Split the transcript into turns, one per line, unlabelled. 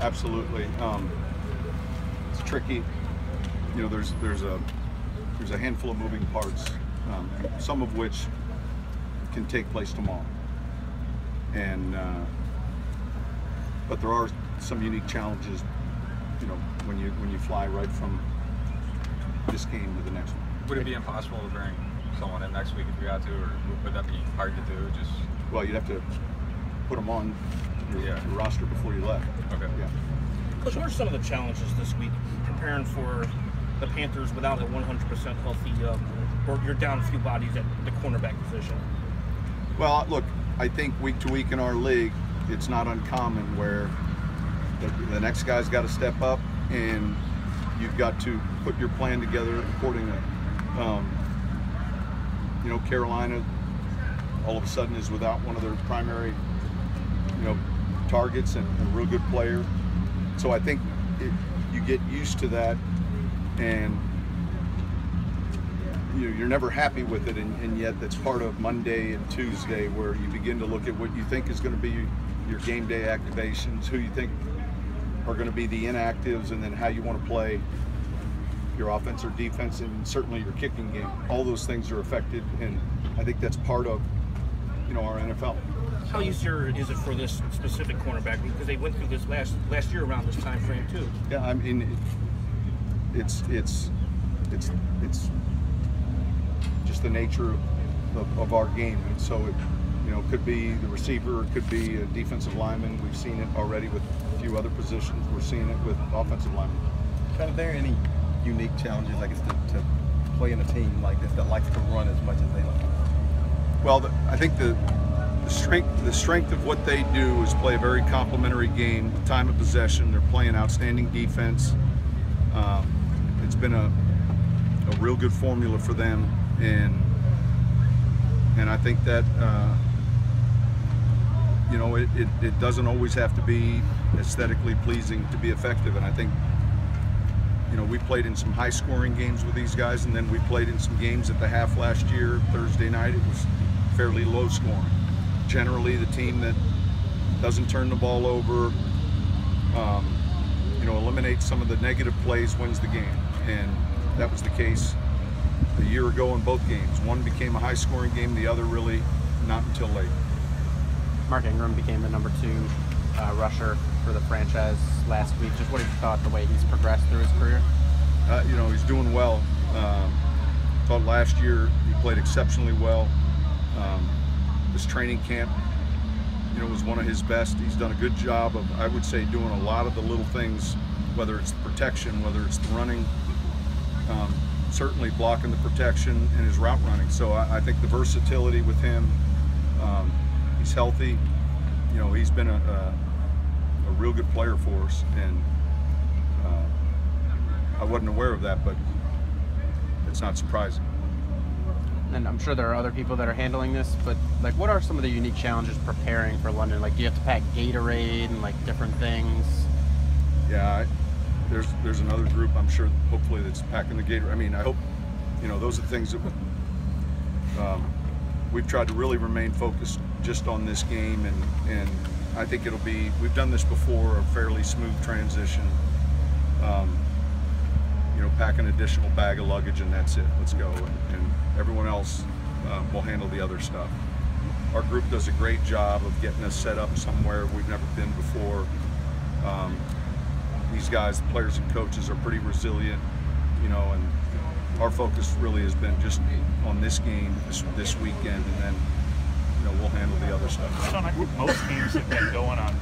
absolutely. It's tricky. You know, there's a handful of moving parts, some of which can take place tomorrow, and but there are some unique challenges. You know, when you fly right from this game to the next one.
Would it be impossible to bring someone in next week if you had to, or would that be hard to do? Just
well, you'd have to put them on your roster before you left.
Okay.
Yeah.
Coach, what are some of the challenges this week preparing for the Panthers without a 100% healthy, or you're down a few bodies at the cornerback position?
Well, look, I think week to week in our league, it's not uncommon where the next guy's got to step up, and you've got to put your plan together accordingly. You know, Carolina all of a sudden is without one of their primary, targets and a real good player. So I think you get used to that, and you're never happy with it, and yet that's part of Monday and Tuesday, where you begin to look at what you think is going to be your game day activations, who you think are going to be the inactives, and then how you want to play your offense or defense, and certainly your kicking game. All those things are affected, and I think that's part of our NFL.
How easier is it for this specific cornerback, because they went through this last year around this time frame too?
Yeah, I mean, it's just the nature of our game, and so it could be the receiver, it could be a defensive lineman. We've seen it already with a few other positions. We're seeing it with offensive linemen.
Are there any unique challenges, I guess, to play in a team like this that likes to run as much as they like?
Well, I think the strength of what they do is play a very complementary game, time of possession. They're playing outstanding defense. It's been a real good formula for them, and I think that it doesn't always have to be aesthetically pleasing to be effective. And I think we played in some high-scoring games with these guys, and then we played in some games at the half last year. Thursday night, it was fairly low-scoring. Generally, the team that doesn't turn the ball over, eliminates some of the negative plays, wins the game. And that was the case a year ago in both games. One became a high-scoring game, the other really not until late.
Mark Ingram became the #2 rusher for the franchise last week. Just what have you thought the way he's progressed through his career?
He's doing well. Thought last year he played exceptionally well. This training camp, was one of his best. He's done a good job of, I would say, doing a lot of the little things, whether it's the protection, whether it's the running, certainly blocking the protection and his route running. So I think the versatility with him, he's healthy. He's been a real good player for us, and I wasn't aware of that, but it's not surprising.
And I'm sure there are other people that are handling this, but what are some of the unique challenges preparing for London? Do you have to pack Gatorade and different things?
Yeah, there's another group, I'm sure, hopefully, that's packing the Gatorade. I mean, I hope, those are things that we've tried to really remain focused just on this game, and I think it'll be, we've done this before, a fairly smooth transition. Pack an additional bag of luggage and that's it, let's go. And everyone else will handle the other stuff. Our group does a great job of getting us set up somewhere we've never been before. These guys, the players and coaches, are pretty resilient, and our focus really has been just on this game this weekend, and then we'll handle the other stuff.
Sean, I think most teams have been going on